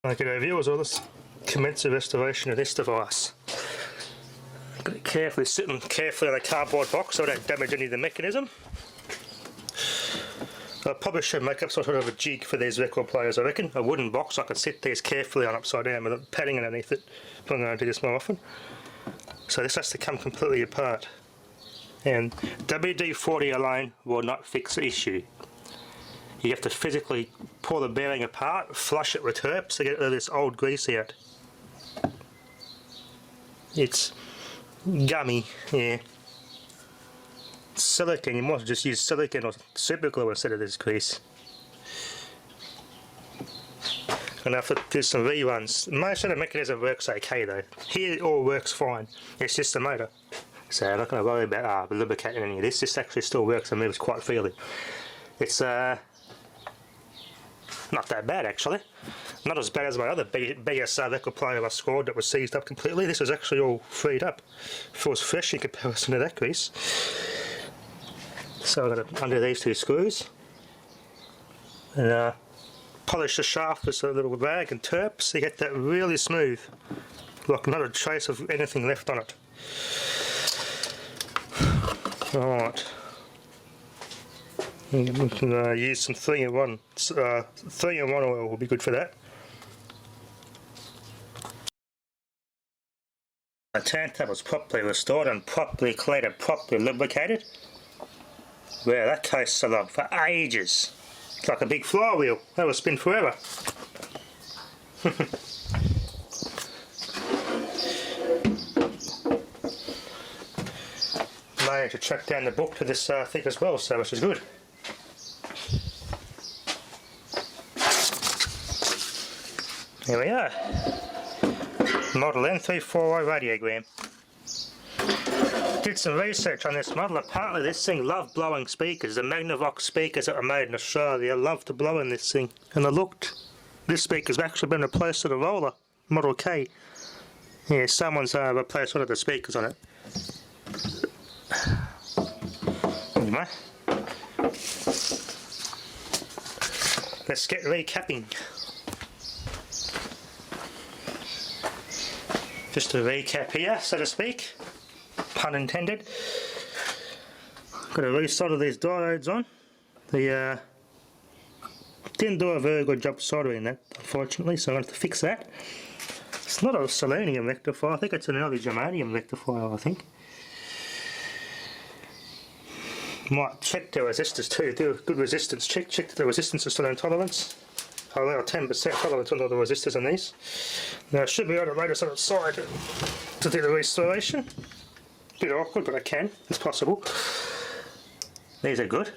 Okay, viewers, let's commence the restoration of this device. Got it carefully sitting carefully on a cardboard box so I don't damage any of the mechanism. I probably should make up some sort of a jig for these record players, I reckon. A wooden box I can sit these carefully on upside down with padding underneath it. I'm going to do this more often. So this has to come completely apart. And WD-40 alone will not fix the issue. You have to physically pull the bearing apart, flush it with herps to get all this old grease out. It's gummy, yeah. Silicone, you might just use silicone or super glue instead of this grease. And I have to do some reruns. Most of the mechanism works okay though. Here it all works fine. It's just the motor. So I'm not going to worry about lubricating any of this. This actually still works and moves quite freely. It's not that bad actually. Not as bad as my other biggest record player I scored that was seized up completely. This is actually all freed up. Feels fresh in comparison to that grease. So I'm going to undo these two screws and polish the shaft with a little rag and terp so you get that really smooth, like not a trace of anything left on it. Alright, we can use some 3-in-1. 3-in-1 oil will be good for that. The turntable was properly restored and properly cleaned and properly lubricated. Wow, that coasts along for ages. It's like a big flywheel. That will spin forever. Managed to track down the book to this thing as well, so which is good. Here we are. Model N340 radiogram. Did some research on this model. Apparently this thing loved blowing speakers. The Magnavox speakers that were made in Australia loved to blow in this thing. And I looked, this speaker's actually been replaced with a roller, Model K. Yeah, someone's replaced one of the speakers on it. Anyway, let's get recapping. Just a recap here, so to speak. Pun intended. Got to resolder these diodes on. The didn't do a very good job soldering that, unfortunately, so I'm going to have to fix that. It's not a selenium rectifier, I think it's an early germanium rectifier, I think. Might check the resistors too, do a good resistance check, check that the resistance is still in tolerance. I allow 10% tolerance on all the resistors on these. Now I should be able to rate this on its side to do the restoration. Bit awkward, but I can, it's possible. These are good.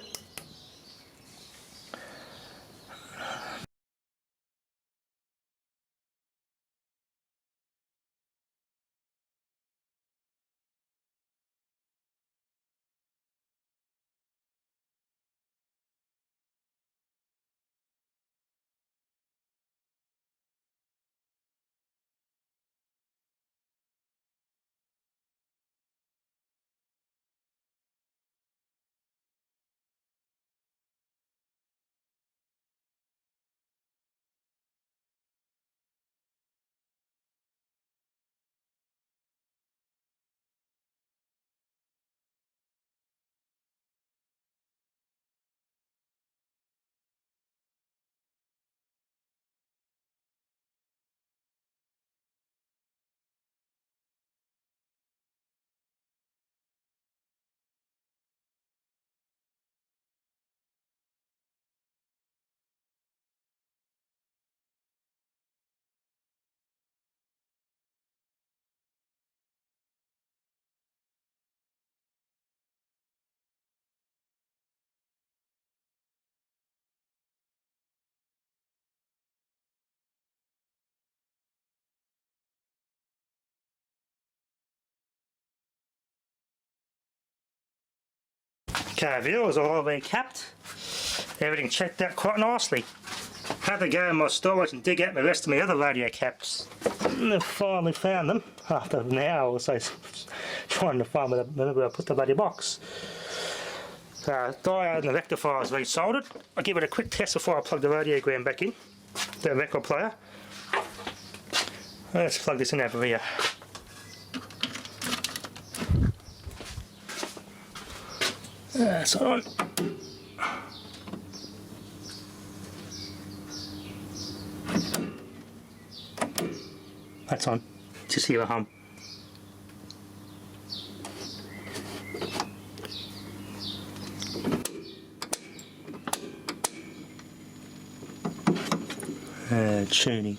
Okay, viewers, all recapped. Everything checked out quite nicely. Had to go in my storage and dig out the rest of my other radio caps. And I finally found them after an hour or so trying to find where I put the bloody box. Diode and the rectifier is resoldered. I'll give it a quick test before I plug the radiogram back in, the record player. Let's plug this in over here. That's on. That's on. Just hear a hum. Tuning.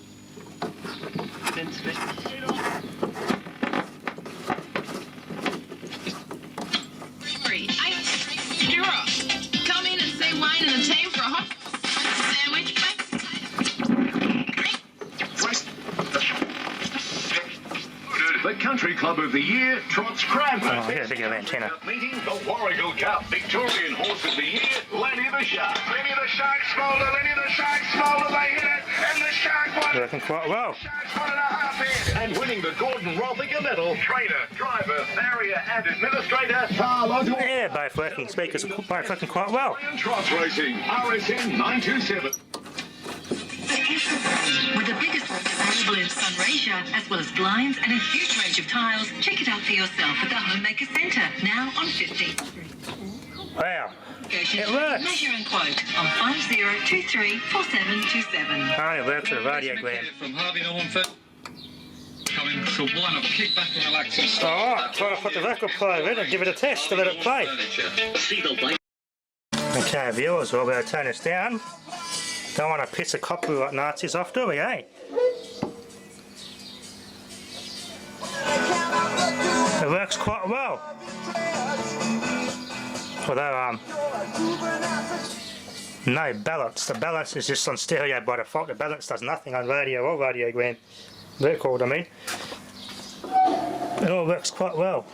Come in and see Wayne and the team for a hot sandwich. The Country Club of the Year trots Cranford. Oh, here's a big antenna. Meeting the Warrigal Cup Victorian Horse of the Year, Lenny the Shark. Lenny the Shark smolder, Lenny the Shark smolder, they hit it, and the Shark won. Working quite well. Shark's 1.5 in. And winning the Gordon Rothinger medal, trainer, driver, farrier and administrator, Carlo. Yeah, both working. Speakers are both working quite well. Trots Racing, RSN 927. With the biggest range available in Sunraysia, as well as blinds and a huge range of tiles, check it out for yourself at the Homemaker Centre, now on 15th Street. Wow. It works. Measure and quote on 50234727. Oh, it works with a radiogram. From Harvey Normanford. Coming, so why not kick back and relax and start? Alright, try to put the record player in and give it a test to let it play. Okay, viewers, well, we'll turn this down. Don't want to piss the copyright Nazis off, do we, eh? It works quite well. Although, no balance. The balance is just on stereo by default. The balance does nothing on radio or radiogram. Record, I mean. It all works quite well.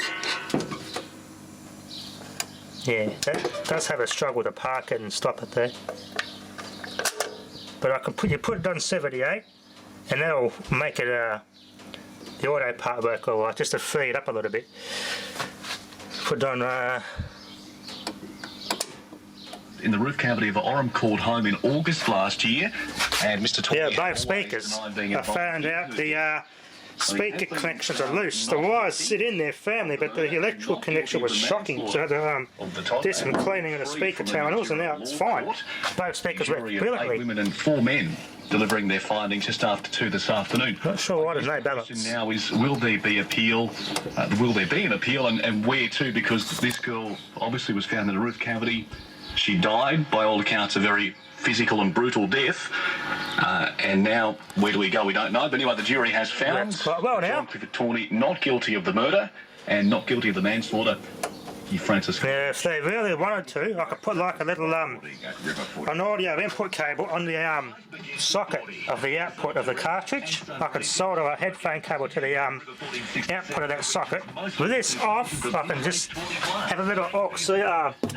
Yeah, that does have a struggle to park it and stop it there. But I can put it on 78 and that'll make it the auto part work alright, just to free it up a little bit. Put it on in the roof cavity of Orem called home in August last year, and Mr. Toy, yeah, both speakers. I found out the speaker connections are loose. The wires sit in there firmly, but the electrical connection was shocking. So I did some cleaning of the speaker terminals, and now it's fine. Both speakers work brilliantly. 8 women and 4 men delivering their findings just after 2 this afternoon. Not sure why there's no balance. Now is, will there be appeal? Will there be an appeal, and where to? Because this girl obviously was found in a roof cavity. She died, by all accounts, a very physical and brutal death. And now, where do we go? We don't know. But anyway, the jury has found quite well now. John Clifford Tawney not guilty of the murder and not guilty of the manslaughter. Francis. Yeah, if they really wanted to, I could put like a little an audio input cable on the socket of the output of the cartridge. I could solder a headphone cable to the output of that socket. With this off, I can just have a little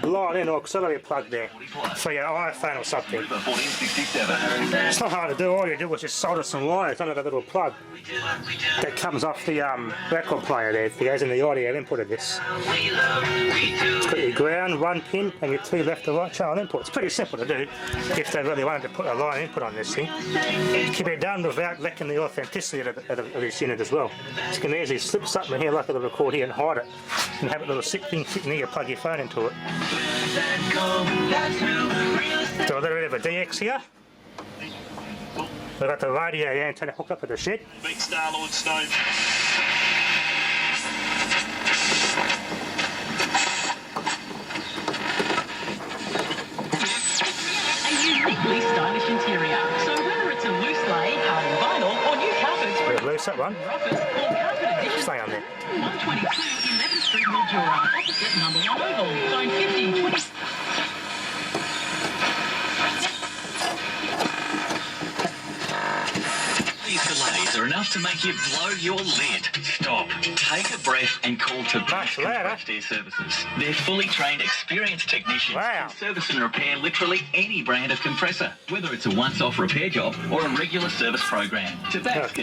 line-in auxiliary plug there for your iPhone or something. It's not hard to do. All you do is just solder some wires under the little plug that comes off the record player there. It goes in the audio input of this. It's got your ground, 1 pin, and your 2 left and right channel inputs. It's pretty simple to do if they really wanted to put a line input on this thing. Keep it done without wrecking the authenticity of this unit as well. So you can easily slip something here like a little record here and hide it, and have a little thing sitting here, plug your phone into it. Do a little bit of a DX here. We've got the radio antenna hooked up at the shed. Big Star-Lord Stone. Uniquely stylish interior. So whether it's a loose lay, hard vinyl, or new carpets, Bit loose that one. Stay on there. 122 11th Street, Mildura, opposite number 1 Oval, zone 1520. These delays are enough to make you blow your lid. Stop, take a breath and call to Bass Compressed Air Services. Their fully trained, experienced technicians can service and repair literally any brand of compressor, whether it's a once-off repair job or a regular service program.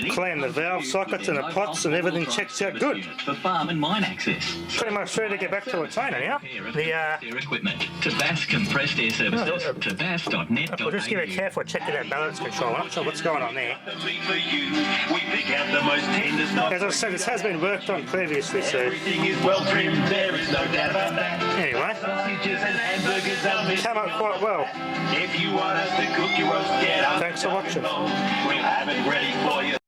Clean the valve sockets and the pots and everything checks out good. For farm and mine access. Pretty much ready to get back to a trainer now. The equipment to Bass Compressed Air Services to bass.net.au. We'll just give it a careful check of that balance control. I'm not sure what's going on there. you. We pick out the most tender stuff. As I said, this has been worked on previously, so Everything is well trimmed, there is no doubt about that. anyway, Sausages and hamburgers are mixed. came out quite well. If you want us to cook your roast, get up. Thanks for watching. We'll have it ready for you.